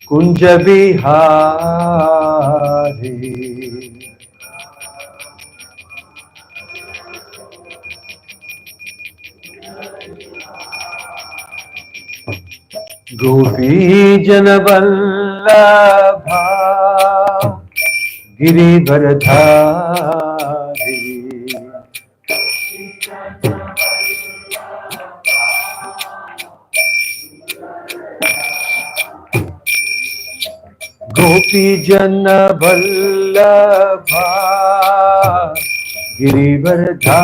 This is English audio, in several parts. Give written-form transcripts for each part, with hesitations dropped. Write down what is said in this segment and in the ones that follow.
कुंज बिहारी गोपी जन वल्लभा गिरिवरधारी गोपी जन वल्लभा गिरिवरधारी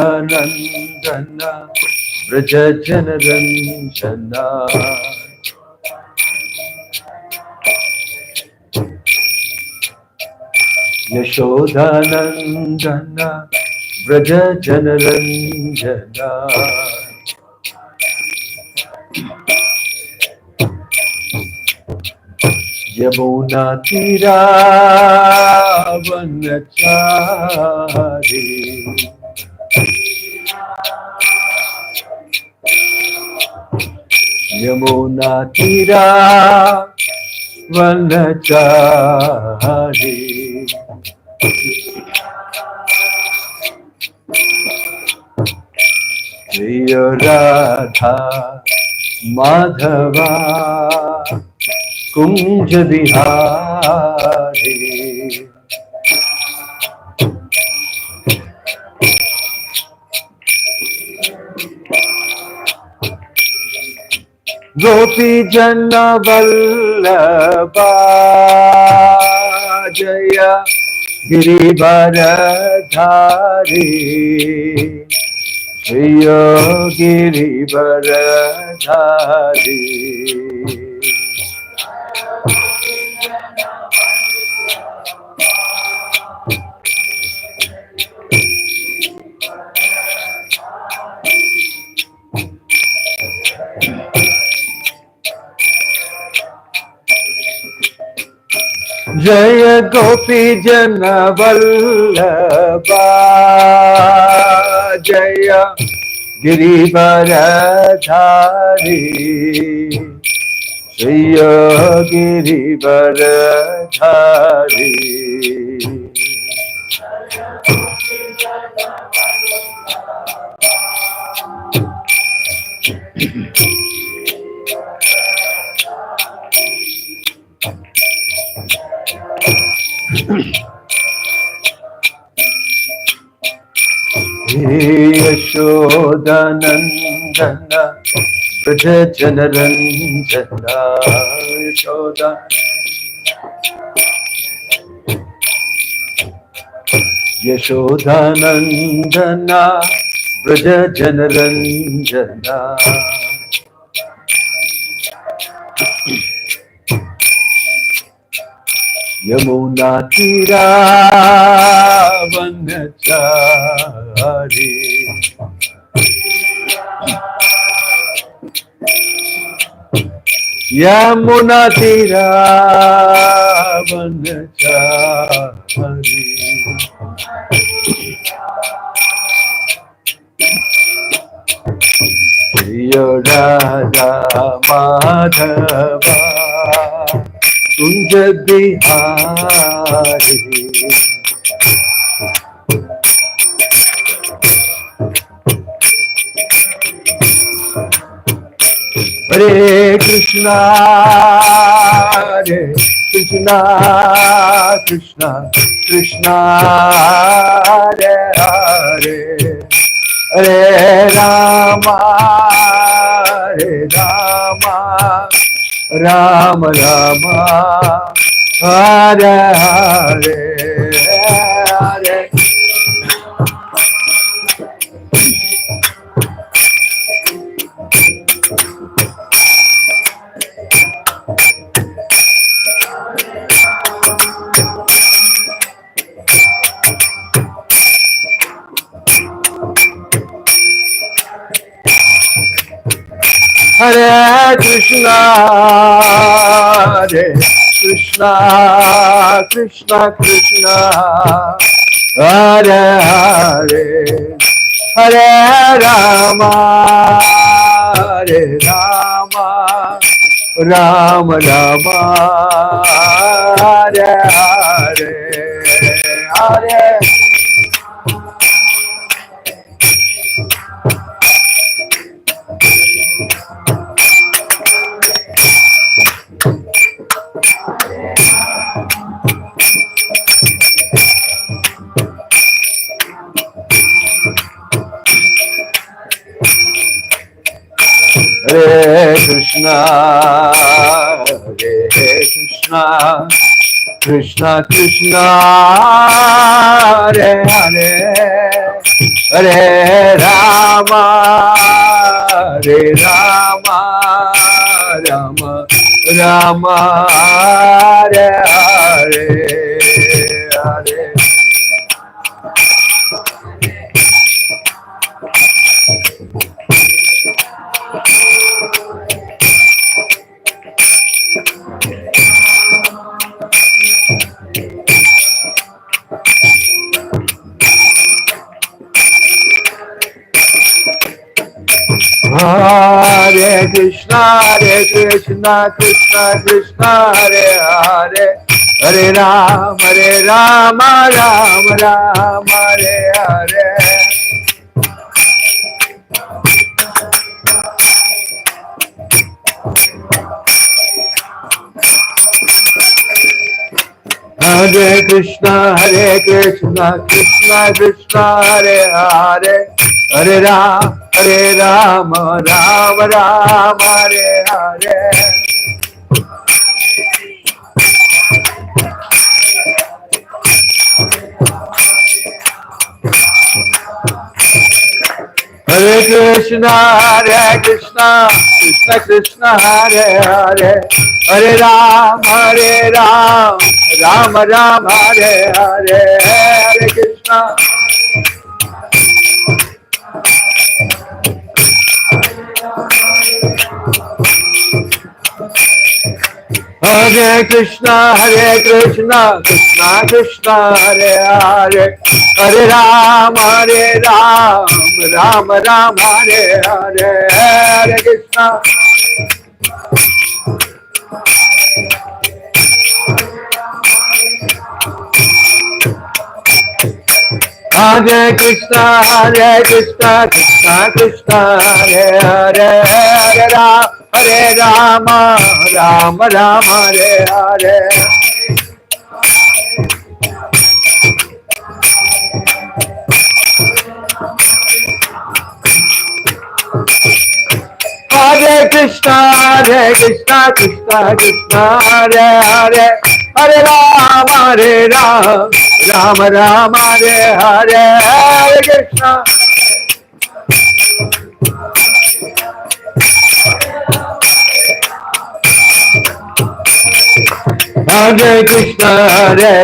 यशोदानंदन व्रज जनरंजना यशोदानंदन व्रज जनरंजना यमुना तीरावनचारी यमुना तीरावनचारी प्रिय राधा माधवा कुंज बिहारी गोपी जन वल्लभा जय गिरिवरधारी जय गिरिवरधारी जय गोपी जन वल्लभा जय गिरिवरधारी जय गिरिवरधारी यशोदानंदन व्रज जनरंजना यशोदा यशोदानंदन व्रज जनरंजना यमुना तीरावनचारी यमुना तीरावनचारी प्रिय राधा माधवा कुंज बिहारी हरे Krishna Krishna Krishna Hare Hare Hare Rama Ram Ram Hare Hare Hare Hare Krishna Krishna, Krishna Krishna, Hare Hare, Hare Rama, Hare Rama, Rama Rama, Hare Hare, Hare. Hare Krishna, Hare Krishna, Krishna Krishna, Hare Hare, Hare Rama, Hare Rama, Rama Rama, Hare Hare, Hare. Hare Krishna, Krishna Krishna, Hare Hare, Hare Rama, Rama Rama, Hare Hare. Hare Krishna, Krishna Krishna, Hare Hare, Hare Rama, Rama Rama, Hare Hare. Hare Krishna, Krishna Krishna, Hare Hare, Hare Rama, Rama Rama, Hare Hare, Hare Krishna. Hare Krishna, Krishna Krishna, Hare Hare, Hare Rama, Rama Rama, Hare Hare, Hare Krishna. Hare Krishna, Krishna Krishna, Hare Hare, Hare Rama, Rama Rama, Hare Hare. Hare Krishna, Krishna Krishna, Hare Hare, Hare Rama, Rama Rama, Hare Hare, Hare Krishna. Hare Krishna,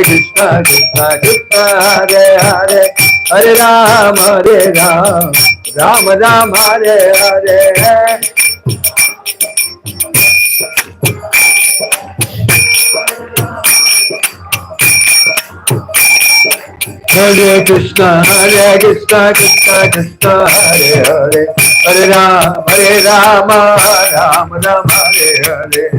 Krishna Krishna, Hare Hare, Hare Rama, Rama Rama, Hare Hare. Hare Krishna, Krishna Krishna, Hare Hare, Hare Rama, Rama Rama, Hare Hare.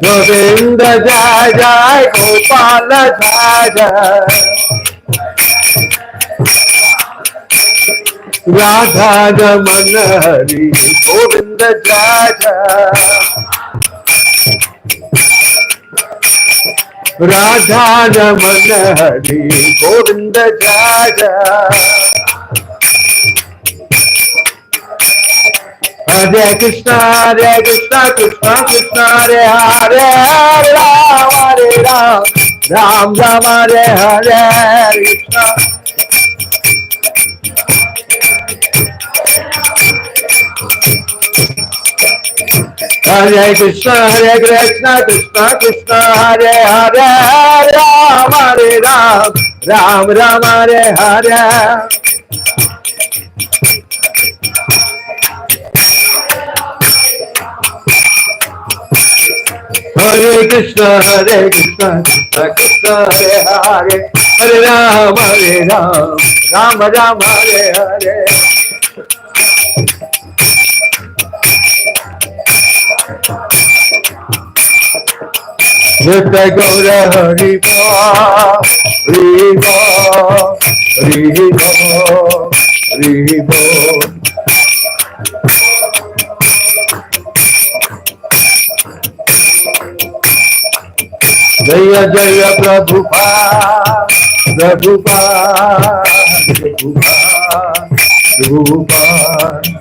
Govinda Jai Jai, Gopala Jai Jai, Radha Raman Hari, Govinda Jai Jai, Radha Raman Hari, Govinda Jai Jai. Hare Krishna, Krishna Krishna, Hare Hare, Hare Ram, Ram Ram, Hare Hare, Krishna. Hare Krishna, Krishna Krishna, Hare Hare, Hare Ram, Ram Ram, Hare Hare. Hare Krishna, Hare Krishna, Krishna Krishna, Hare Hare, Hare Ram, Ram Ram, Hare Hare. Nitya Gaura Hari Bo, Hari Bo, Hari Bo, Hari Bo. Jaya Jaya Prabhupada, Prabhupada, Prabhupada, Prabhupada.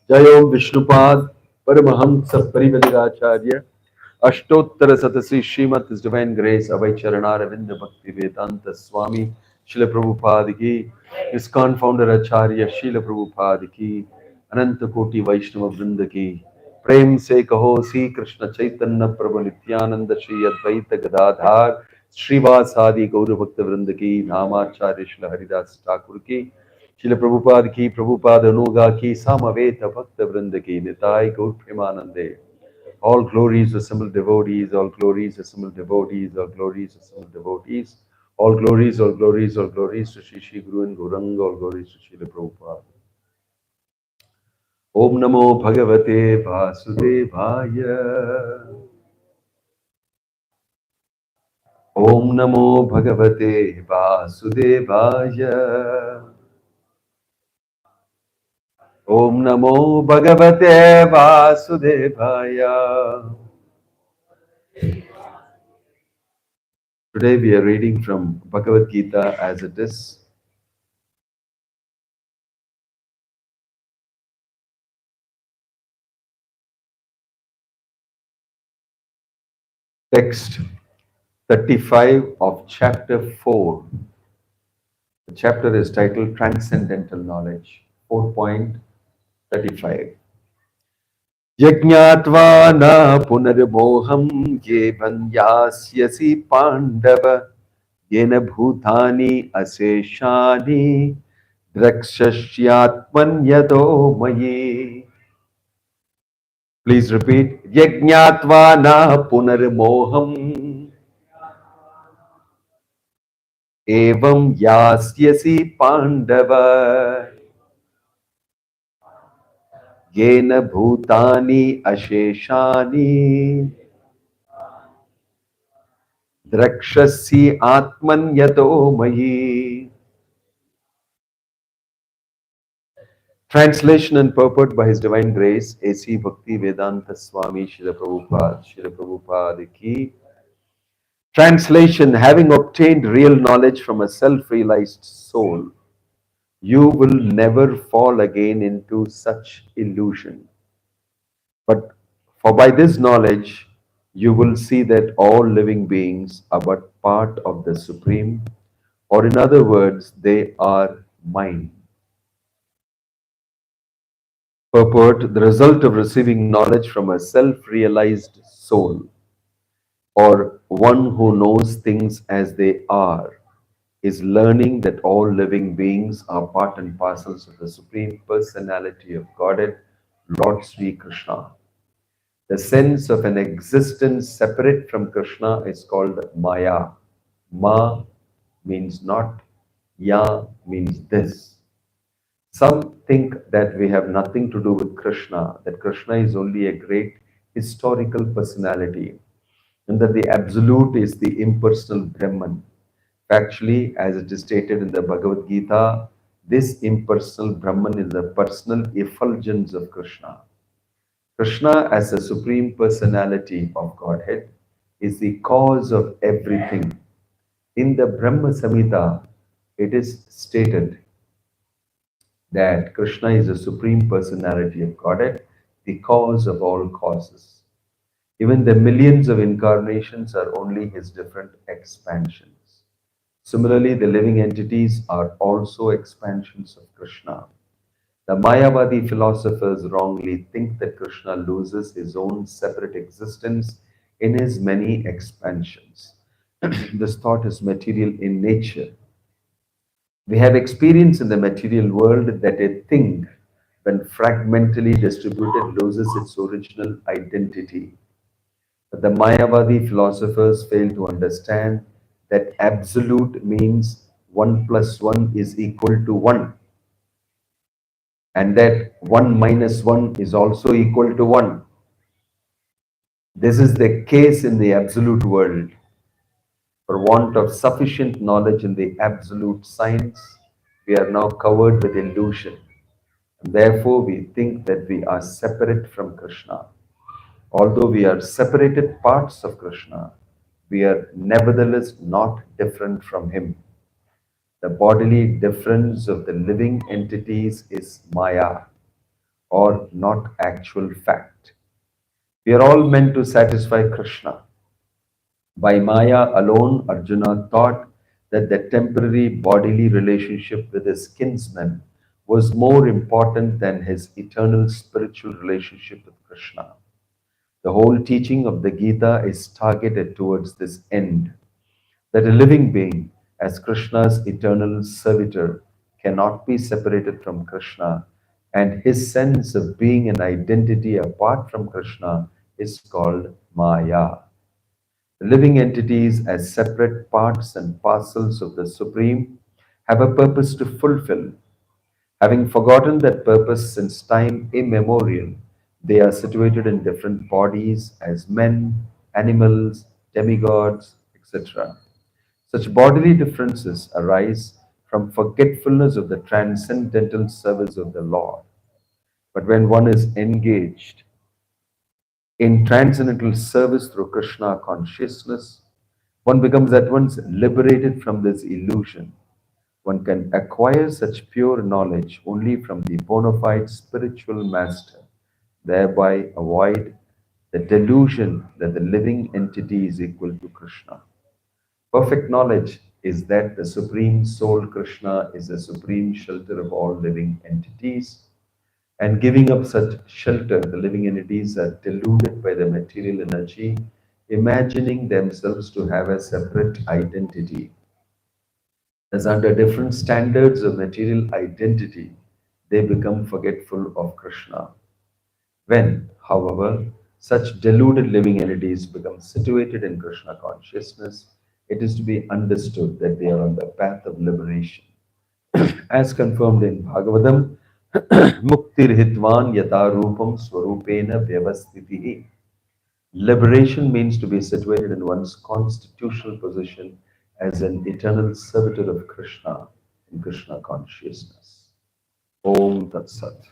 Jai Om Vishnupad, Paramahamsa Parivadikacharya, Ashtottara Satasi Srimat His Divine Grace, Abhay Charanaravindra Bhakti Vedanta Swami, Srila Prabhupada ki, ISKCON Founder Acharya, Srila Prabhupada ki, Ananta Koti Vaishnava Vrinda ki, Prem Se Kaho Sri Krishna Chaitanya Prabhu Nityananda Shri Advaita Gadadhar, Srivasadi Gaura Bhakta Vrinda ki, Dhamacharya Srila Haridas Thakur ki, Srila Prabhupada ki, Prabhupada Anuga ki, Samaveta Bhakta Vrinda ki, Nitai Gaur Premanande. All glories assembled devotees, all glories assembled devotees, all glories assembled devotees, all glories, all glories, all glories to Shri Shri Guru and Gauranga, all glories to Srila Prabhupada. Om Namo Bhagavate Vasudevaya. Om Namo Bhagavate Vasudevaya. Om Namo Bhagavate Vasudevaya. Today we are reading from Bhagavad Gita as it is. Text 35 of chapter 4. The chapter is titled Transcendental Knowledge. 4.35. Yajñatva na punarmoham ye banyasyasi pandava yena bhutani aseshani drakshashyatman yado mayi. Please repeat. Yajñatva na punarmoham evam yasyasi pandava yena bhutani asheshani drakshasi atman yato mayi. Translation and purport by His Divine Grace A.C. Bhakti Vedanta Swami Srila Prabhupada. Srila Prabhupada ki. Translation: having obtained real knowledge from a self-realized soul, you will never fall again into such illusion. But for by this knowledge, you will see that all living beings are but part of the Supreme, or in other words, they are mine. Purport: the result of receiving knowledge from a self-realized soul, or one who knows things as they are, is learning that all living beings are part and parcels of the Supreme Personality of Godhead, Lord Sri Krishna. The sense of an existence separate from Krishna is called Maya. Ma means not, Ya means this. Some think that we have nothing to do with Krishna, that Krishna is only a great historical personality, and that the Absolute is the impersonal Brahman. Actually, as it is stated in the Bhagavad Gita, this impersonal Brahman is the personal effulgence of Krishna. Krishna, as the Supreme Personality of Godhead, is the cause of everything. In the Brahma Samhita, it is stated that Krishna is the Supreme Personality of Godhead, the cause of all causes. Even the millions of incarnations are only his different expansions. Similarly, the living entities are also expansions of Krishna. The Mayavadi philosophers wrongly think that Krishna loses his own separate existence in his many expansions. This thought is material in nature. We have experience in the material world that a thing, when fragmentally distributed, loses its original identity. But the Mayavadi philosophers fail to understand that absolute means 1 plus 1 is equal to 1, and that 1 minus 1 is also equal to 1. This is the case in the absolute world. For want of sufficient knowledge in the absolute science, we are now covered with illusion. And therefore, we think that we are separate from Krishna. Although we are separated parts of Krishna, we are nevertheless not different from Him. The bodily difference of the living entities is Maya, or not actual fact. We are all meant to satisfy Krishna. By Maya alone, Arjuna thought that the temporary bodily relationship with his kinsmen was more important than his eternal spiritual relationship with Krishna. The whole teaching of the Gita is targeted towards this end, that a living being, as Krishna's eternal servitor, cannot be separated from Krishna, and his sense of being an identity apart from Krishna is called Maya. The living entities, as separate parts and parcels of the Supreme, have a purpose to fulfill. Having forgotten that purpose since time immemorial, they are situated in different bodies as men, animals, demigods, etc. Such bodily differences arise from forgetfulness of the transcendental service of the Lord. But when one is engaged in transcendental service through Krishna consciousness, one becomes at once liberated from this illusion. One can acquire such pure knowledge only from the bona fide spiritual master, thereby avoid the delusion that the living entity is equal to Krishna. Perfect knowledge is that the Supreme Soul Krishna is the supreme shelter of all living entities, and giving up such shelter, the living entities are deluded by the material energy, imagining themselves to have a separate identity. As under different standards of material identity, they become forgetful of Krishna. When, however, such deluded living entities become situated in Krishna consciousness, it is to be understood that they are on the path of liberation. As confirmed in Bhagavatam, Muktir Hitvan Yata Rupam Swarupena Vyavastitihi. Liberation means to be situated in one's constitutional position as an eternal servitor of Krishna in Krishna consciousness. Om Tat Sat.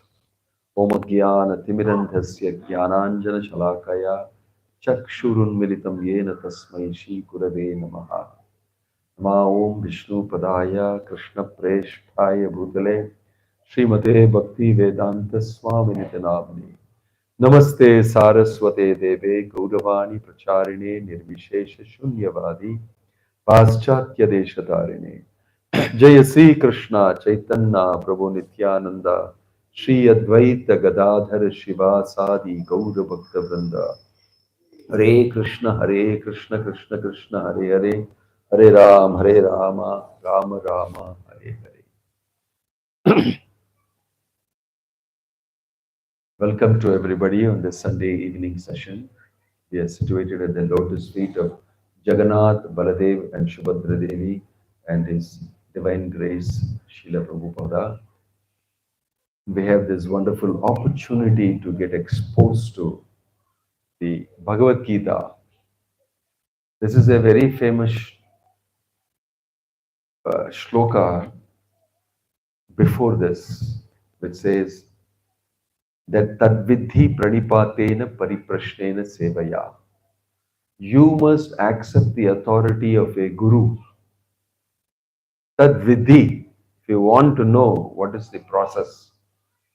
Om Jnana Timirandhasya Jnananjana Shalakaya Chakshurunmilitam Yena Tasmai Shri Gurave Namaha. Nama Om Vishnu Padaya Krishna Preshtaya Bhutale Srimate Bhakti Vedanta Swami Nitanamani. Namaste Saraswate Deve Gauravani Pracharine Nirvishesha Shunyavadi Paschatya Deshatarine. Jaya Sri Krishna Chaitanya Prabhu Nityananda Sri Advaita Gadadhar Shiva Sadi Gaura Bhakta Vrinda. Hare Krishna Krishna Krishna Hare Hare Hare Rama Rama Rama Hare Hare. Welcome to everybody on this Sunday evening session. We are situated at the lotus feet of Jagannath, Baladev, and Subhadra Devi, and His Divine Grace, Srila Prabhupada. We have this wonderful opportunity to get exposed to the Bhagavad Gita. This is a very famous shloka before this, which says that Tadvidhi Pranipatena Pariprashnena Sevaya. You must accept the authority of a guru. Tadvidhi, if you want to know what is the process,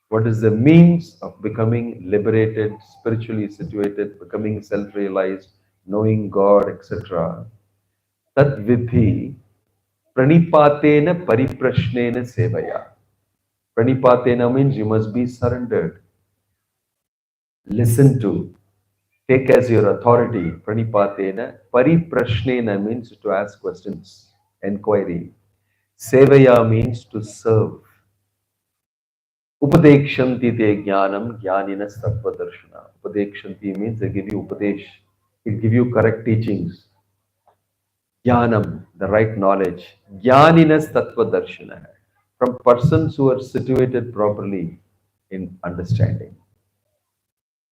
what is the means of becoming liberated, spiritually situated, becoming self-realized, knowing God, etc. Tadvidhi Pranipatena Pariprashnena Sevaya. Pranipatena means you must be surrendered. Listen to, take as your authority. Pranipatena. Pariprashnena means to ask questions, inquiry. Sevaya means to serve. Upadekshanti te jnanam jnaninas tattva darshana. Upadekshanti means they give you upadesh. It give you correct teachings. Jnanam, the right knowledge. Jnaninas tattva darshana. From persons who are situated properly in understanding.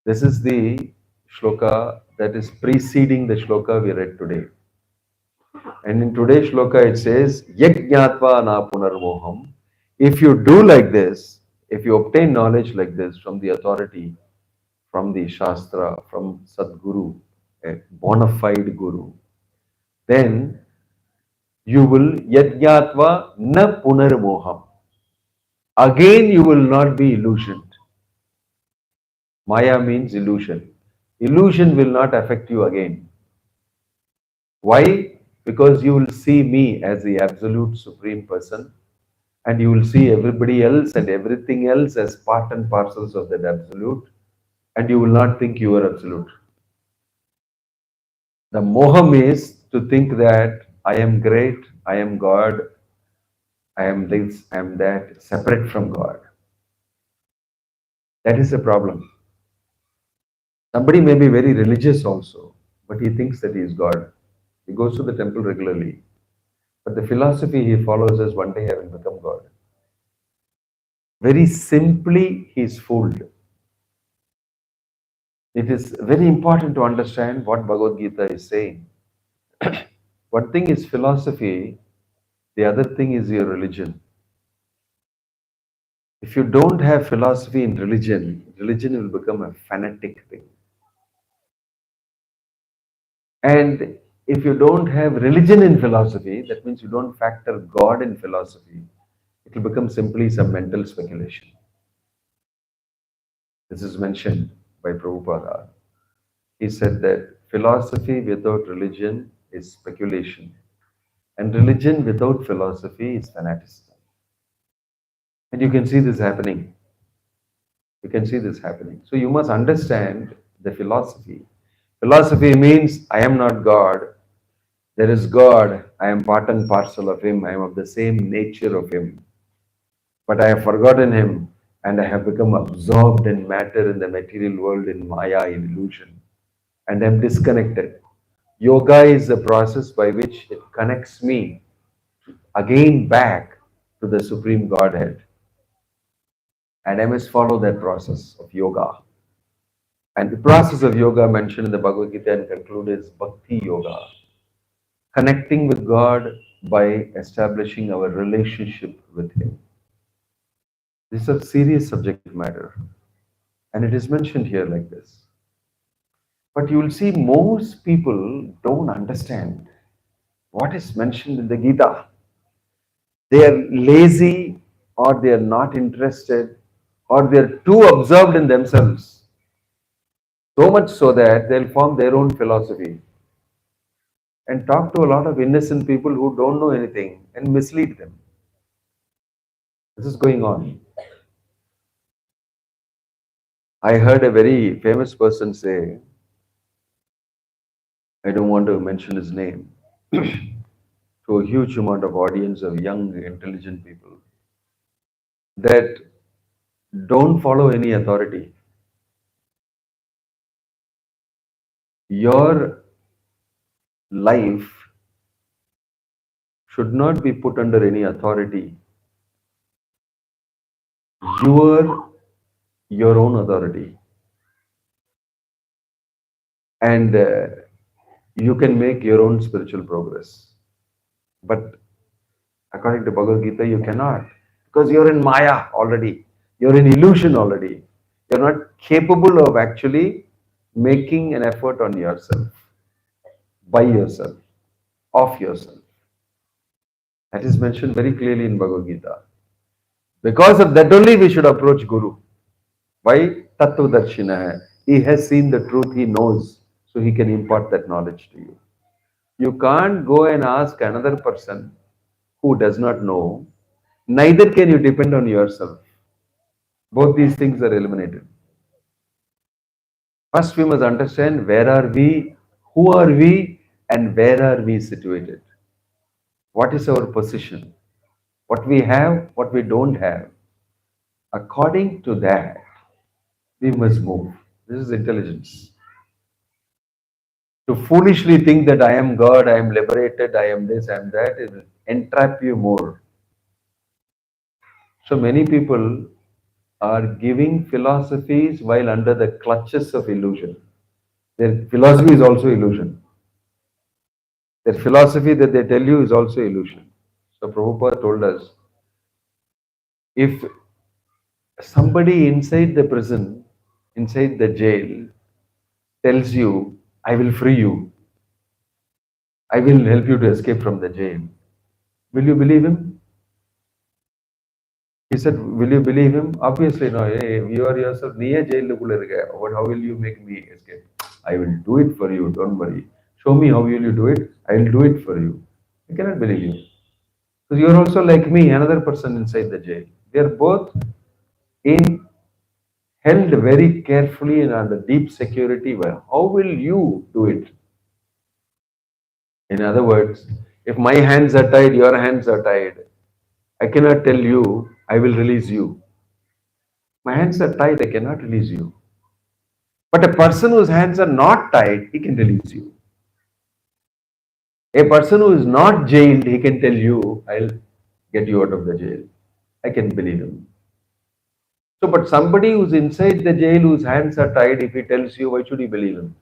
This is the shloka that is preceding the shloka we read today. And in today's shloka it says, Yajñatva na punarmoham. If you do like this, if you obtain knowledge like this from the authority, from the Shastra, from Sadguru, a bona fide Guru, then you will Yajñatva na punarmoham. Again you will not be illusioned. Maya means illusion. Illusion will not affect you again. Why? Because you will see me as the absolute supreme person, and you will see everybody else and everything else as part and parcels of that absolute, and you will not think you are absolute. The moham is to think that I am great, I am God, I am this, I am that, separate from God. That is the problem. Somebody may be very religious also, but he thinks that he is God. He goes to the temple regularly, but the philosophy he follows is one day I will become God. Very simply, he is fooled. It is very important to understand what Bhagavad Gita is saying. One thing is philosophy, the other thing is your religion. If you don't have philosophy in religion, religion will become a fanatic thing. And if you don't have religion in philosophy, that means you don't factor God in philosophy, it will become simply some mental speculation. This is mentioned by Prabhupada. He said that philosophy without religion is speculation, and religion without philosophy is fanaticism. And you can see this happening. You can see this happening. So you must understand the philosophy. Philosophy means I am not God. There is God. I am part and parcel of Him. I am of the same nature of Him. But I have forgotten Him and I have become absorbed in matter in the material world, in Maya, in illusion. And I am disconnected. Yoga is a process by which it connects me again back to the Supreme Godhead. And I must follow that process of yoga. And the process of yoga mentioned in the Bhagavad Gita and concluded is Bhakti Yoga. Connecting with God by establishing our relationship with Him. This is a serious subject matter. And it is mentioned here like this. But you will see most people don't understand what is mentioned in the Gita. They are lazy, or they are not interested, or they are too absorbed in themselves. So much so that they'll form their own philosophy and talk to a lot of innocent people who don't know anything and mislead them. This is going on. I heard a very famous person say, I don't want to mention his name, to a huge amount of audience of young, intelligent people, that don't follow any authority. Your life should not be put under any authority. You are your own authority. And you can make your own spiritual progress. But according to Bhagavad Gita, you cannot. Because you're in Maya already. You're in illusion already. You're not capable of actually making an effort on yourself, by yourself, of yourself. That is mentioned very clearly in Bhagavad Gita. Because of that only we should approach Guru. Why? Tattva Darshina hai. He has seen the truth, he knows, so he can impart that knowledge to you. You can't go and ask another person who does not know, neither can you depend on yourself. Both these things are eliminated. First, we must understand where are we, who are we, and where are we situated. What is our position? what we have, what we don't have. According to that, we must move. This is intelligence. To foolishly think that I am God, I am liberated, I am this, I am that, it will entrap you more. So many people are giving philosophies while under the clutches of illusion. Their philosophy is also illusion. Their philosophy that they tell you is also illusion. So Prabhupada told us, if somebody inside the prison, inside the jail, tells you, I will free you, I will help you to escape from the jail, will you believe him? He said, will you believe him? Obviously, no. Hey, you are yourself near jail. What? How will you make me escape? I will do it for you. Don't worry. Show me how will you do it. I will do it for you. I cannot believe you. So you are also like me, another person inside the jail. They are both in held very carefully and under deep security. Well, how will you do it? In other words, if my hands are tied, your hands are tied. I cannot tell you, I will release you. My hands are tied, I cannot release you. But a person whose hands are not tied, he can release you. A person who is not jailed, he can tell you, I'll get you out of the jail. I can believe him. So, but somebody who's inside the jail, whose hands are tied, if he tells you, why should you believe him?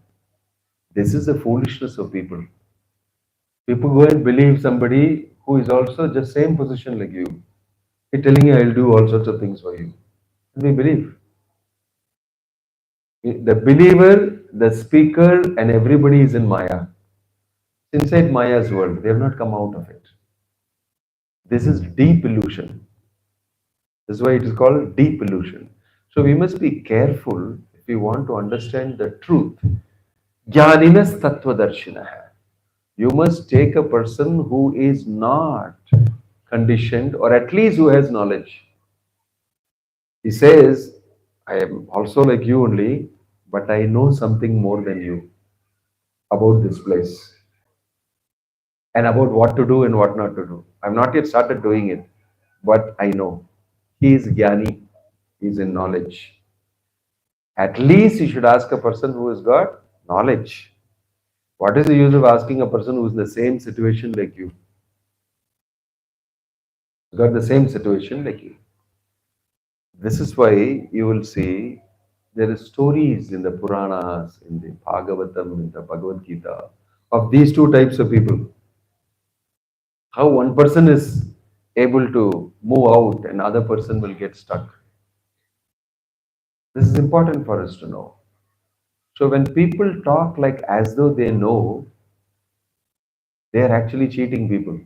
This is the foolishness of people. People go and believe somebody who is also just same position like you. He's telling you, I'll do all sorts of things for you. And we believe. The believer, the speaker, and everybody is in Maya. Inside Maya's world. They have not come out of it. This is deep illusion. This is why it is called deep illusion. So we must be careful if we want to understand the truth. Jnaninas tattvadarshinaha. You must take a person who is not conditioned or at least who has knowledge. He says, I am also like you only, but I know something more than you about this place and about what to do and what not to do. I've not yet started doing it, but I know. He is Jnani, he is in knowledge. At least you should ask a person who has got knowledge. What is the use of asking a person who is in the same situation like you? Got the same situation like you. This is why you will see there are stories in the Puranas, in the Bhagavatam, in the Bhagavad Gita of these two types of people. How one person is able to move out and other person will get stuck. This is important for us to know. So when people talk like as though they know, they are actually cheating people.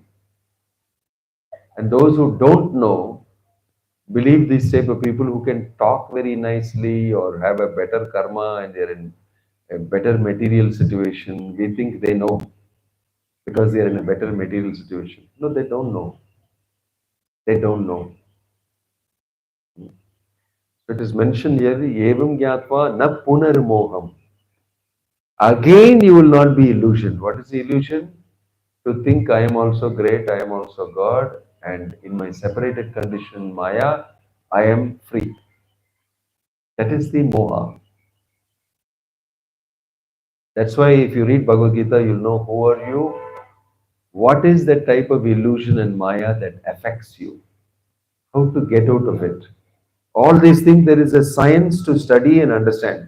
And those who don't know believe these type of people who can talk very nicely or have a better karma and they're in a better material situation. We think they know because they are in a better material situation. No, they don't know. They don't know. So it is mentioned here, Evam Gyatva na punarmoham. Again, you will not be illusioned. What is the illusion? To think I am also great, I am also God, and in my separated condition, Maya, I am free. That is the moha. That's why if you read Bhagavad Gita, you'll know who are you, what is the type of illusion and Maya that affects you, how to get out of it. All these things, there is a science to study and understand.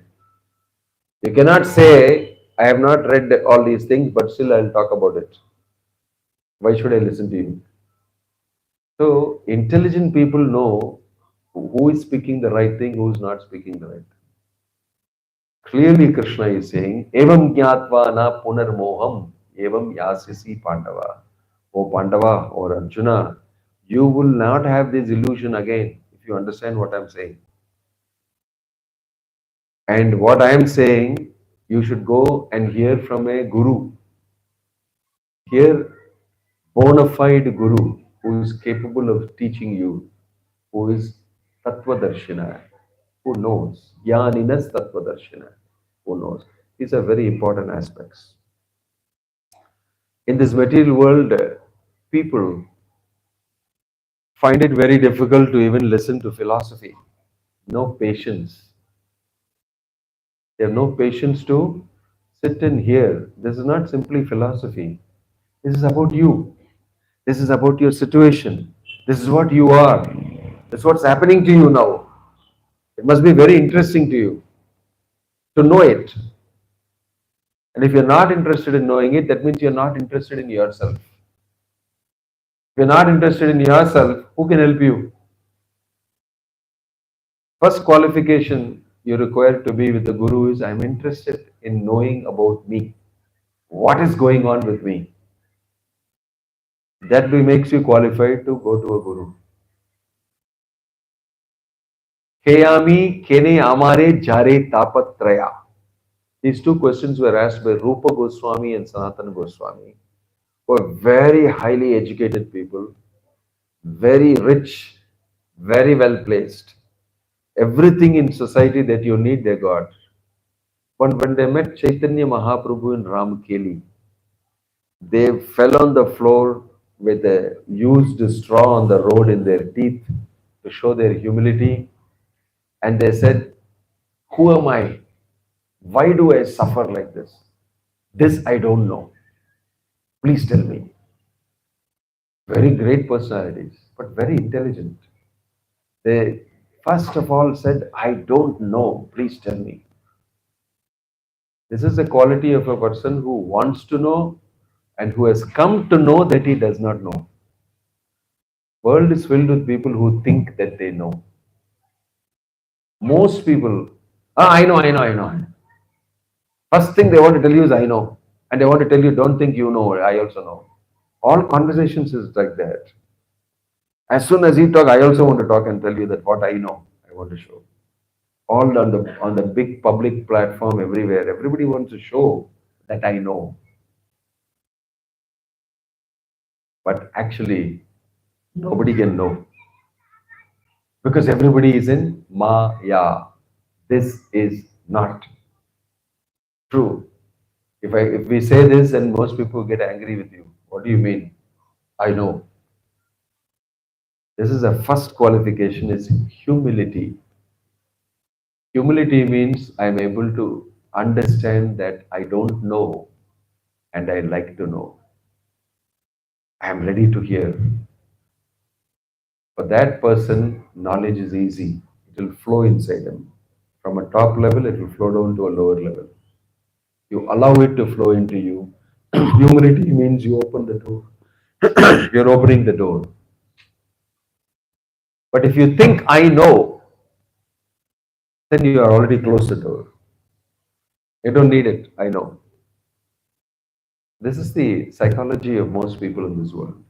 You cannot say, I have not read all these things, but still I'll talk about it. Why should I listen to you? So, intelligent people know who is speaking the right thing, who is not speaking the right thing. Clearly, Krishna is saying, Evam jnatva na punarmoham, evam yasyasi Pandava. O Pandava or Arjuna, you will not have this illusion again if you understand what I'm saying. And what I am saying, you should go and hear from a guru. Hear bona fide guru who is capable of teaching you, who is Tattvadarshina, who knows. Jnaninas Tattvadarshina, who knows. These are very important aspects. In this material world, people find it very difficult to even listen to philosophy. No patience. They have no patience to sit and hear. This is not simply philosophy. This is about you. This is about your situation. This is what you are. This is what's happening to you now. It must be very interesting to you to know it. And if you're not interested in knowing it, that means you're not interested in yourself. If you're not interested in yourself, who can help you? First qualification you require to be with the Guru is I'm interested in knowing about me. What is going on with me? That makes you qualified to go to a Guru. Keyami kene amare jare tapatraya. These two questions were asked by Rupa Goswami and Sanatana Goswami, who are very highly educated people, very rich, very well placed. Everything in society that you need, they got. But when they met Chaitanya Mahaprabhu in Ramkeli, they fell on the floor with a used straw on the road in their teeth to show their humility. And they said, who am I? Why do I suffer like this? This I don't know. Please tell me. Very great personalities, but very intelligent. They first of all said, I don't know. Please tell me. This is the quality of a person who wants to know and who has come to know that he does not know. World is filled with people who think that they know. Most people, I know. First thing they want to tell you is I know. And they want to tell you, don't think you know, I also know. All conversations is like that. As soon as you talk, I also want to talk and tell you that what I know, I want to show. All on the big public platform everywhere. Everybody wants to show that I know. But actually, nobody can know. Because everybody is in Maya. This is not true. If we say this and most people get angry with you, what do you mean? I know. This is a first qualification is humility. Humility means I'm able to understand that I don't know and I like to know. I am ready to hear. For that person, knowledge is easy. It will flow inside him. From a top level, it will flow down to a lower level. You allow it to flow into you. Humility means you open the door. You're opening the door. But if you think I know, then you are already closed the door. You don't need it. I know. This is the psychology of most people in this world.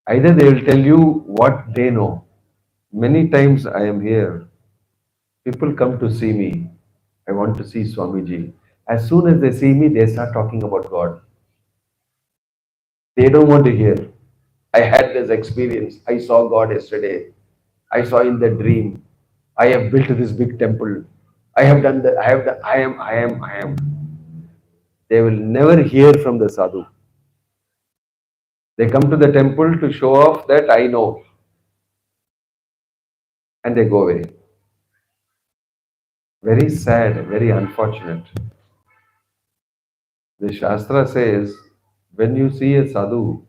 Either they will tell you what they know. Many times I am here. People come to see me. I want to see Swamiji. As soon as they see me, they start talking about God. They don't want to hear. I had this experience. I saw God yesterday. I saw in the dream. I have built this big temple. I have done that. I have done. I am. They will never hear from the sadhu. They come to the temple to show off that I know. And they go away. Very sad, very unfortunate. The Shastra says, when you see a sadhu,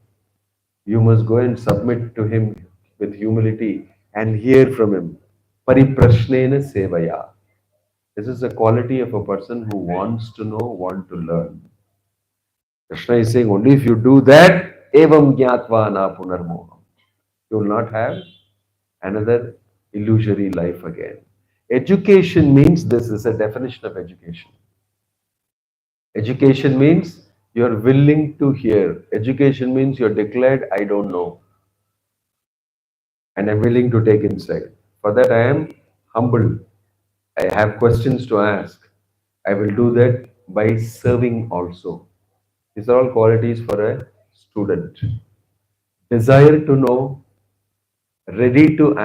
you must go and submit to him with humility and hear from him. Pariprashnena sevaya. This is the quality of a person who wants to know, want to learn. Krishna is saying, only if you do that, evam jnatva na punarmoham. You will not have another illusory life again. Education means this is a definition of education. Education means you're willing to hear. Education means you're declared, I don't know. And I'm willing to take insight. For that, I am humble. I have questions to ask. I will do that by serving also. These are all qualities for a student. Desire to know, ready to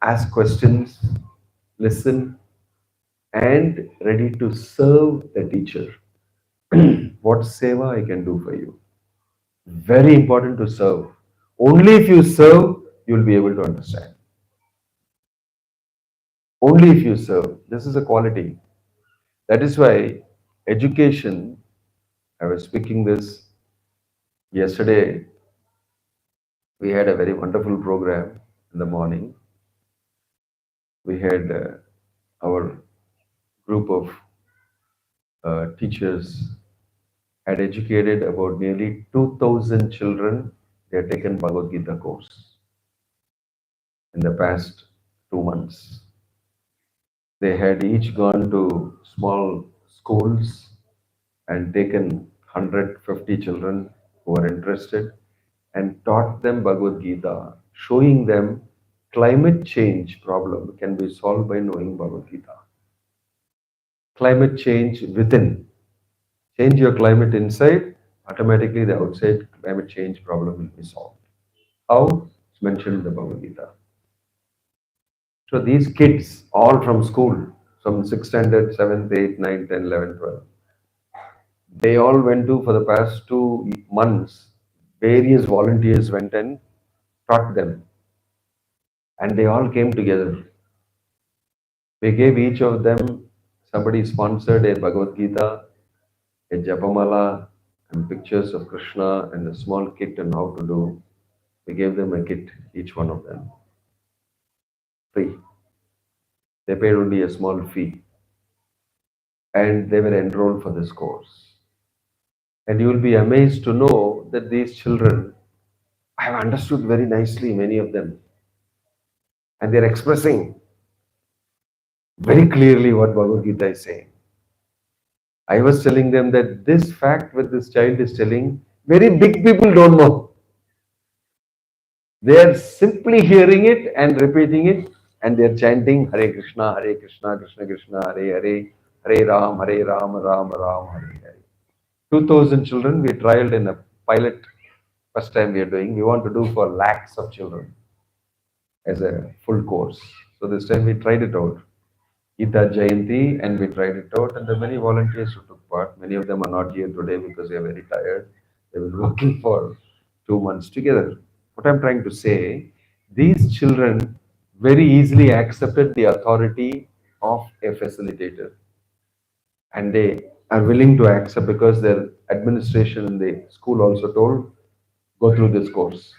ask questions, listen, and ready to serve the teacher. What seva I can do for you? Very important to serve. Only if you serve, you will be able to understand. Only if you serve. This is a quality. That is why education, I was speaking this yesterday, we had a very wonderful program in the morning. We had our group of teachers had educated about nearly 2,000 children. They had taken Bhagavad Gita course in the past 2 months. They had each gone to small schools and taken 150 children who were interested and taught them Bhagavad Gita, showing them climate change problem can be solved by knowing Bhagavad Gita. Climate change within. Change your climate inside, automatically the outside climate change problem will be solved. How? It's mentioned in the Bhagavad Gita. So these kids, all from school, from 6th standard, 7th, 8th, 9th, 10th, 11th, 12th, they all went to, for the past 2 months, various volunteers went and taught them. And they all came together. We gave each of them, somebody sponsored a Bhagavad Gita, a Japamala, and pictures of Krishna and a small kit and how to do. We gave them a kit, each one of them, free. They paid only a small fee and they were enrolled for this course. And you will be amazed to know that these children, I have understood very nicely many of them, and they're expressing very clearly what Bhagavad Gita is saying. I was telling them that this fact what this child is telling, very big people don't know. They are simply hearing it and repeating it, and they are chanting Hare Krishna, Krishna Krishna, Hare Hare, Hare Ram, Ram Ram, Hare Hare. 2,000 children we trialed in a pilot. First time we are doing. We want to do for lakhs of children as a full course. So this time we tried it out. Gita Jayanti, and we tried it out, and there are many volunteers who took part. Many of them are not here today because they are very tired. They've been working for 2 months together. What I'm trying to say, these children very easily accepted the authority of a facilitator, and they are willing to accept because their administration in the school also told, go through this course.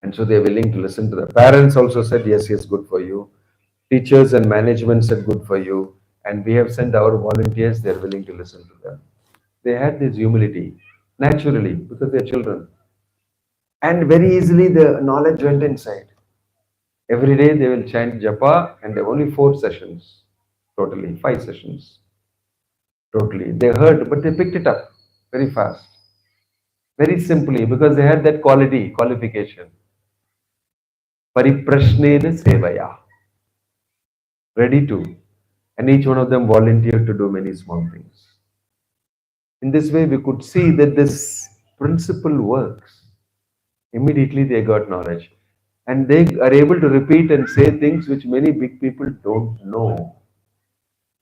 And so they're willing to listen to the parents also said, yes, yes, good for you. Teachers and management said, good for you. And we have sent our volunteers, they're willing to listen to them. They had this humility naturally because they're children. And very easily the knowledge went inside. Every day they will chant japa, and there are only 4 sessions, totally 5 sessions. Totally. They heard, but they picked it up very fast. Very simply, because they had that qualification. Pariprashnena sevaya. Ready to. And each one of them volunteered to do many small things. In this way, we could see that this principle works. Immediately they got knowledge. And they are able to repeat and say things which many big people don't know.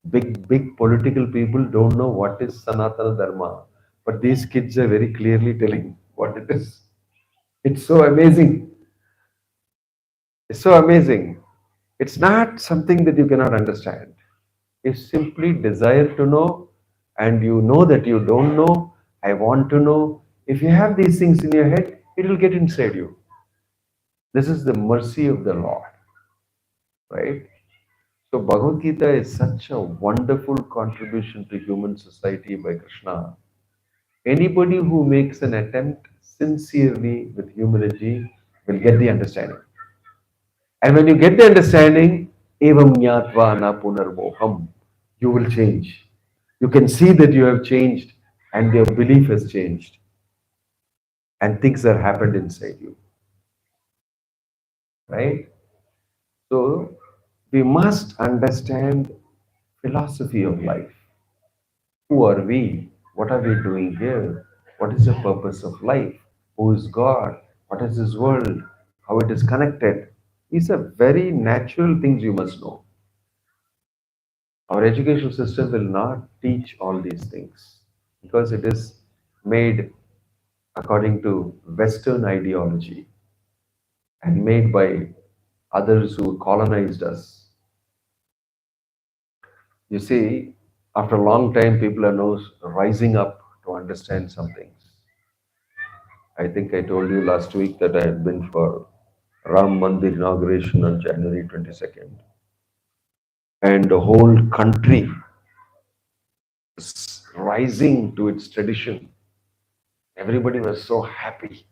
Big political people don't know what is Sanatana Dharma. But these kids are very clearly telling what it is. It's so amazing. It's so amazing. It's not something that you cannot understand. You simply desire to know, and you know that you don't know. I want to know. If you have these things in your head, it will get inside you. This is the mercy of the Lord, right? So Bhagavad Gita is such a wonderful contribution to human society by Krishna. Anybody who makes an attempt sincerely with humility will get the understanding. And when you get the understanding, evam jnatva na punarmoham, you will change. You can see that you have changed and your belief has changed. And things have happened inside you. Right? So we must understand philosophy of life. Who are we? What are we doing here? What is the purpose of life? Who is God? What is this world? How it is connected? These are very natural things you must know. Our education system will not teach all these things because it is made according to Western ideology. and made by others who colonized us. You see, after a long time, people are now rising up to understand some things. I think I told you last week that I had been for Ram Mandir inauguration on January 22nd, and the whole country was rising to its tradition. Everybody was so happy.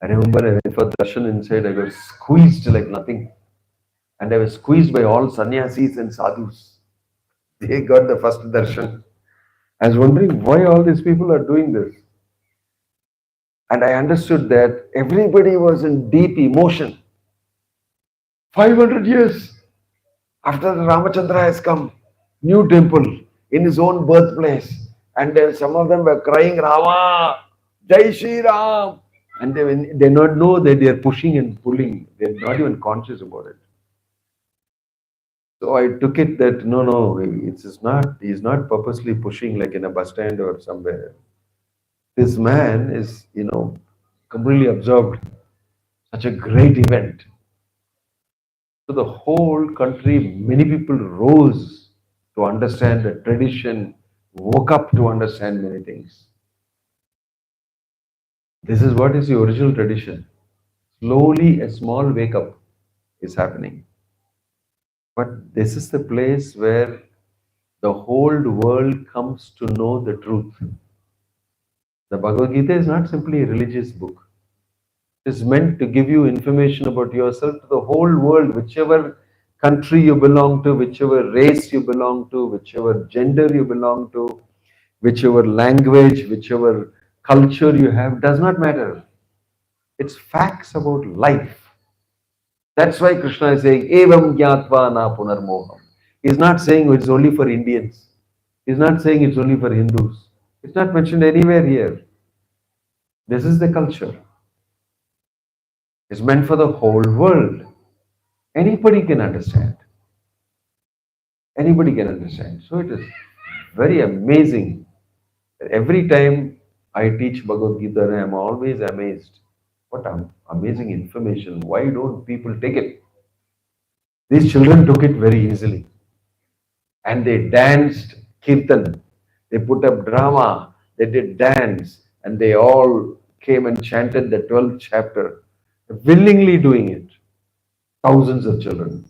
I remember I went for darshan inside, I got squeezed like nothing. And I was squeezed by all sannyasis and sadhus. They got the first darshan. I was wondering why all these people are doing this. And I understood that everybody was in deep emotion. 500 years after Ramachandra has come, new temple in his own birthplace. And some of them were crying, Rama, Jai Shri Ram. And they not know that they are pushing and pulling. They're not even conscious about it. So I took it that no, it's not, he's not purposely pushing like in a bus stand or somewhere. This man is, completely absorbed. Such a great event. So the whole country, many people rose to understand the tradition, woke up to understand many things. This is what is the original tradition. Slowly, a small wake up is happening. But this is the place where the whole world comes to know the truth. The Bhagavad Gita is not simply a religious book. It is meant to give you information about yourself to the whole world, whichever country you belong to, whichever race you belong to, whichever gender you belong to, whichever language, whichever culture you have, does not matter. It's facts about life. That's why Krishna is saying, Evam Gyatva na punarmoham. He's not saying it's only for Indians. He's not saying it's only for Hindus. It's not mentioned anywhere here. This is the culture. It's meant for the whole world. Anybody can understand. Anybody can understand. So it is very amazing. Every time I teach Bhagavad Gita, I am always amazed. What amazing information. Why don't people take it? These children took it very easily. And they danced kirtan. They put up drama. They did dance. And they all came and chanted the 12th chapter, willingly doing it. Thousands of children.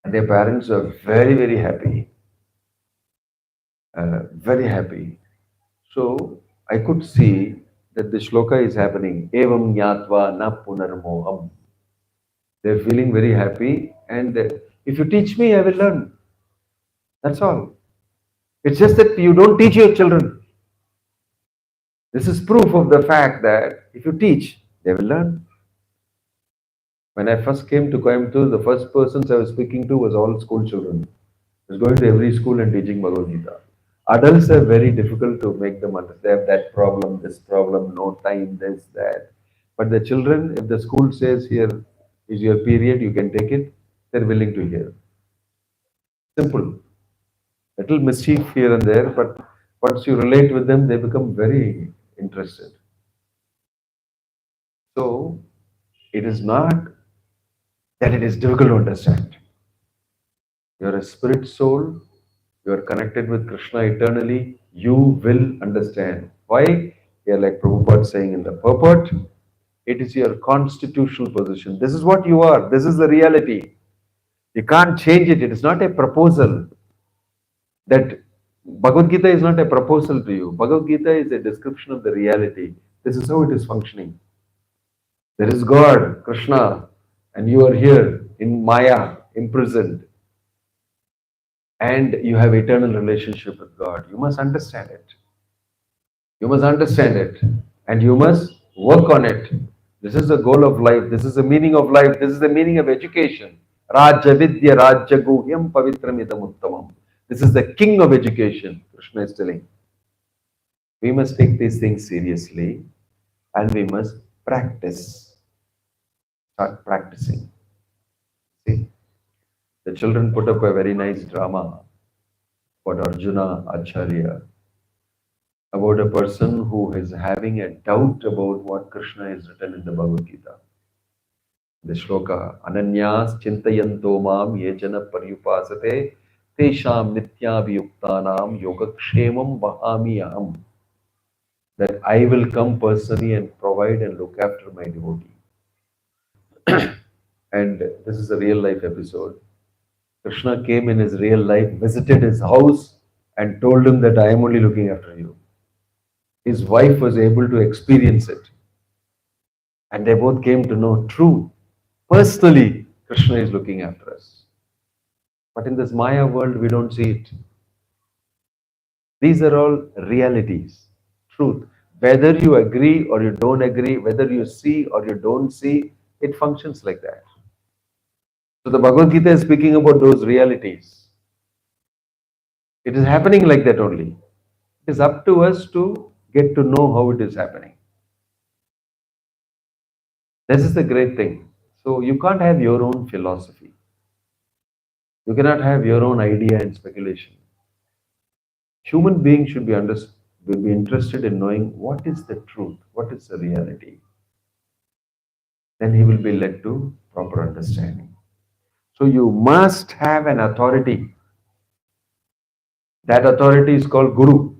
And their parents were very, very happy. Very happy. So I could see that the shloka is happening. Evam nyatva na punarmoham. They're feeling very happy. And if you teach me, I will learn. That's all. It's just that you don't teach your children. This is proof of the fact that if you teach, they will learn. When I first came to Coimbatore, the first persons I was speaking to was all school children. I was going to every school and teaching Bhagavad Gita. Adults are very difficult to make them understand. They have that problem, this problem, no time, this, that. But the children, if the school says here is your period, you can take it, they're willing to hear. Simple. Little mischief here and there, but once you relate with them, they become very interested. So it is not that it is difficult to understand. You're a spirit soul, you are connected with Krishna eternally, you will understand. Why? Here, like Prabhupada saying in the purport, it is your constitutional position. This is what you are. This is the reality. You can't change it. It is not a proposal. That Bhagavad Gita is not a proposal to you. Bhagavad Gita is a description of the reality. This is how it is functioning. There is God, Krishna, and you are here in Maya, imprisoned. And you have eternal relationship with God. You must understand it. You must understand it. And you must work on it. This is the goal of life. This is the meaning of life. This is the meaning of education. Raja Vidya Raja Guhyam Pavitram Idam Uttamam. This is the king of education, Krishna is telling. We must take these things seriously and we must practice. Start practicing. See, the children put up a very nice drama about Arjuna Acharya. about a person who is having a doubt about what Krishna is written in the Bhagavad Gita. The shloka, Ananyas Chintayanto Mam Yejana Paryupasate Tesham Nityabhiyuktanam Yogakshemam Vahami Aham. That I will come personally and provide and look after my devotee. And this is a real life episode. Krishna came in his real life, visited his house, and told him that I am only looking after you. His wife was able to experience it. And they both came to know true. Personally, Krishna is looking after us. But in this Maya world, we don't see it. These are all realities, truth. Whether you agree or you don't agree, whether you see or you don't see, it functions like that. So the Bhagavad Gita is speaking about those realities. It is happening like that only. It is up to us to get to know how it is happening. This is the great thing. So you can't have your own philosophy. You cannot have your own idea and speculation. Human beings should will be interested in knowing what is the truth, what is the reality. Then he will be led to proper understanding. So you must have an authority. That authority is called Guru.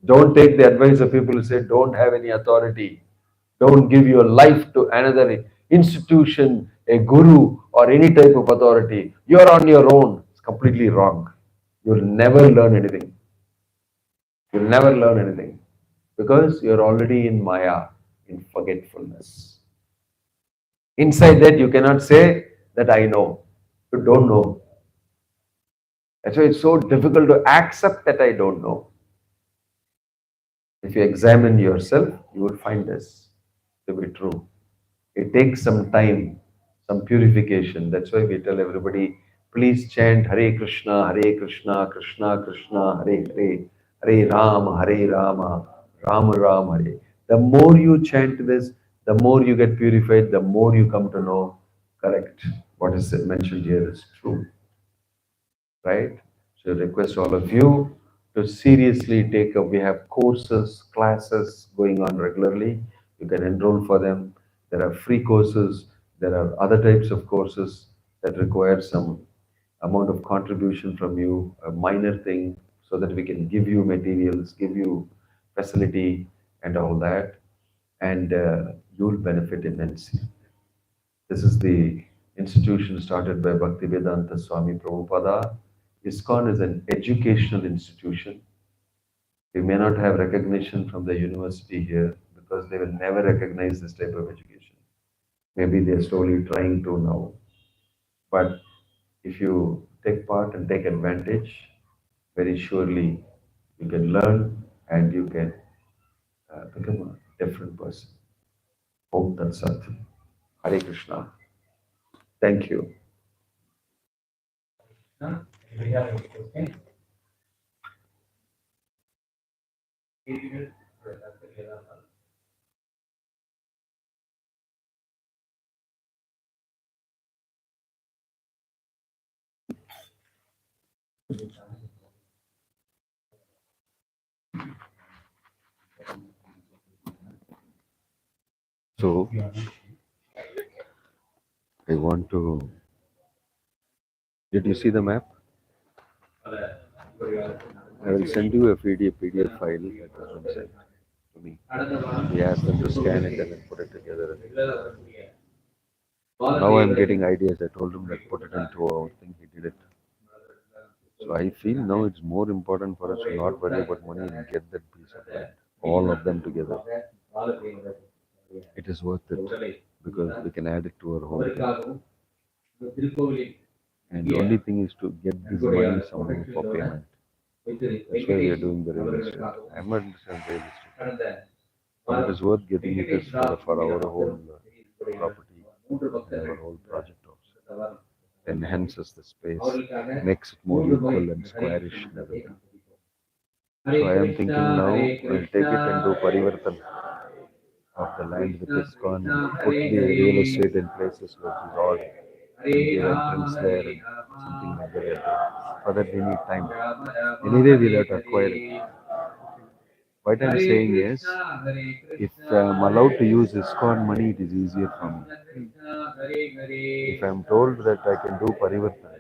Don't take the advice of people who say don't have any authority. Don't give your life to another institution, a guru, or any type of authority. You're on your own. It's completely wrong. You'll never learn anything. You'll never learn anything because you're already in Maya, in forgetfulness. Inside that, you cannot say that I know. You don't know. That's why it's so difficult to accept that I don't know. If you examine yourself, you will find this to be true. It takes some time, some purification. That's why we tell everybody, please chant Hare Krishna, Krishna Krishna, Hare Hare, Hare Rama, Rama Rama, Hare. The more you chant this, the more you get purified, the more you come to know, correct, what is mentioned here is true, right? So I request all of you to seriously take up. We have courses, classes going on regularly. You can enroll for them. There are free courses. There are other types of courses that require some amount of contribution from you, a minor thing, so that we can give you materials, give you facility, and all that, and you'll benefit immensely. This is the institution started by Bhaktivedanta Swami Prabhupada. ISKCON is an educational institution. We may not have recognition from the university here because they will never recognize this type of education. Maybe they're slowly trying to now. But if you take part and take advantage, very surely you can learn and you can become a different person. Om Tat Sat. Hare Krishna. Thank you. So I want to. Did you see the map? I will send you a PDF file that has been sent to me. We asked them to scan it and then put it together. Now I'm getting ideas. I told him that put it into our thing. He did it. So I feel now it's more important for us to not worry about money and get that piece of land, all of them together. It is worth it because we can add it to our home. And the only thing is to get this money somehow for payment. That's why we are doing the real estate. I'm not interested in real estate. But it is worth getting it is for our whole property and our whole project also. Enhances the space, makes it more equal and squarish and everything. So I am thinking now we'll take it and do parivartan of the land with ISKCON and put the real estate in places which is odd and give entrance there and something like that. For that we need time. Anyway, we'll have to acquire it. What I'm saying is, if I'm allowed to use ISKCON money, it is easier for me. If I'm told that I can do Parivartana,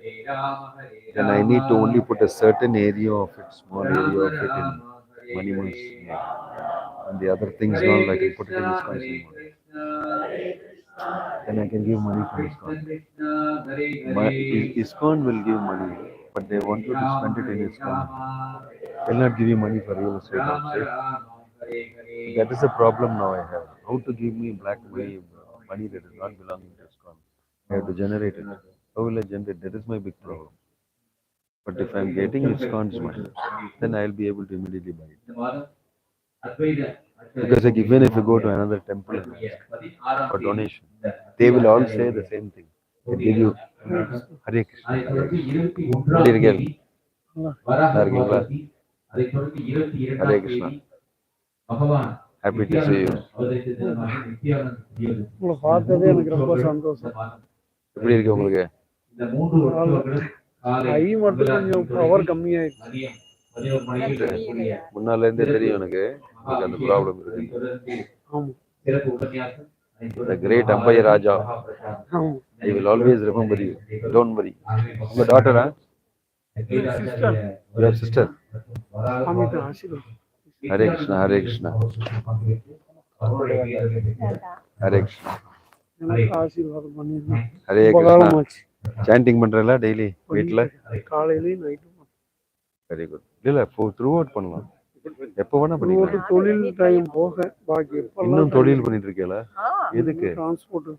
then I need to only put a certain area of it, small area of it in Maniman's name. And the other things, all I can put it in ISKCON's name only. Then I can give money from ISKCON. ISKCON will give money, but they want you to spend it in ISKCON. They'll not give you money for real estate outside. That is the problem now I have. How to give me black money, money that is not belonging to ISKCON? I have to generate it. How will I generate? That is my big problem. But if I'm getting ISKCON's money, then I'll be able to immediately buy it. Because like even if you go to another temple and ask for donation, they will all say the same thing. They give you Hare Krishna. எப்படி இருக்கீங்க? நல்லா இருக்கீங்களா? Hare Krishna. Happy to see you. உங்களை பார்த்ததே எனக்கு ரொம்ப சந்தோஷம். எப்படி இருக்கு உங்களுக்கு? கை மட்டும் கொஞ்சம் பவர் கம்மியாயிடுச்சு. முன்னால இருந்தே தெரியும் எனக்கு அந்த ப்ராப்ளம் இருக்கு. ஆமா. The great Ambaya Raja. I will always remember you. Don't worry. உங்க டாட்டரா? சிஸ்டர். Your sister. அமிதா ஆசீர்வாதம். Hare Krishna, Hare Krishna. Hare Krishna. எனக்கு ஆசீர்வாதம் பண்ணிருந்தேன். Hare Krishna. Chanting பண்றல டெய்லி வீட்ல? காலையிலயும் நைட்டும். Very good. இல்ல த்ரூ அவுட் பண்ணலாம். எப்போ வேணா பண்ணிக்கலாம். தொழில் டைம் போக பாக்கி இன்னும் தொழில் பண்ணிட்டு இருக்கீங்களா? எதுக்கு? டிரான்ஸ்போர்ட்.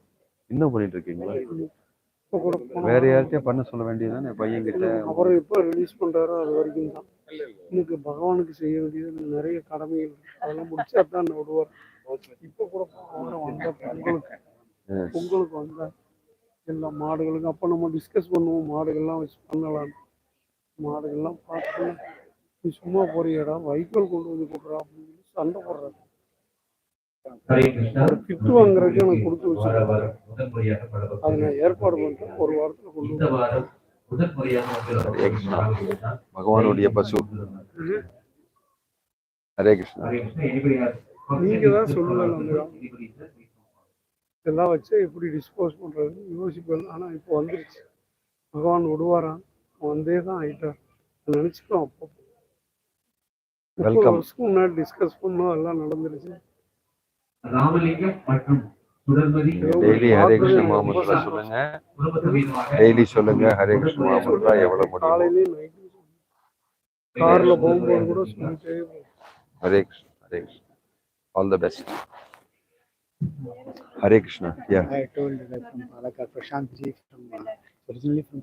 இன்னும் பண்ணிட்டு இருக்கீங்களா? வேற யார்கிட்டயா பண்ண சொல்ல வேண்டியதுதானே பையன் கிட்ட. அப்புறம் எப்போ ரிலீஸ் பண்றாரோ அது வரைக்கும் தான். எனக்கு பகவானுக்கு செய்ய வேண்டியது நிறைய கடமைகள், அதெல்லாம் முடிச்சா தான் விடுவார். இப்போ கூட வந்த பொங்கலுக்கு வந்தா எல்லா மாடுகளுக்கு அப்போ நம்ம டிஸ்கஸ் பண்ணுவோம், மாடுகள்லாம் வச்சு பண்ணலாம். மாடுகள்லாம் பார்த்து நீ சும்மா போறியடா, வைக்கோல் கொண்டு வந்து கொடுறா அப்படின்னு சொல்லி சண்டை போடுறாரு. ஒரு கிட்டு வாங்குறதுக்கு எனக்கு கொடுத்து வச்சு அதை நான் ஏற்பாடு பண்ணிட்டேன். ஒரு வாரத்தில் கொண்டு வந்து பகவானுடைய பசு. ஹரே கிருஷ்ணா. நீங்க தான் சொல்லலாம், இதெல்லாம் வச்சு எப்படி டிஸ்போஸ் பண்றதுன்னு யோசிப்பேன். ஆனா இப்போ வந்துருச்சு, பகவான் விடுவாரான், வந்தே தான் ஆயிட்டார் நினைச்சுக்கோம். அப்போ 30 வருஷத்துக்கு முன்னாடி டிஸ்கஸ் பண்ணோம், எல்லாம் நடந்துருச்சு. டெய்லி ஹரே கிருஷ்ண மகாமந்திரா சொல்லுங்க. டெய்லி சொல்லுங்க ஹரே கிருஷ்ண மகாமந்திரா எவ்வளவு முடியும். காலையிலயும் நைட்லயும் கார்ல போகும்போது கூட சொல்லிட்டே. Hare Krishna, Hare Krishna. All the best. Hare Krishna. Yeah. I told that from Palakkad, Prashant ji from originally from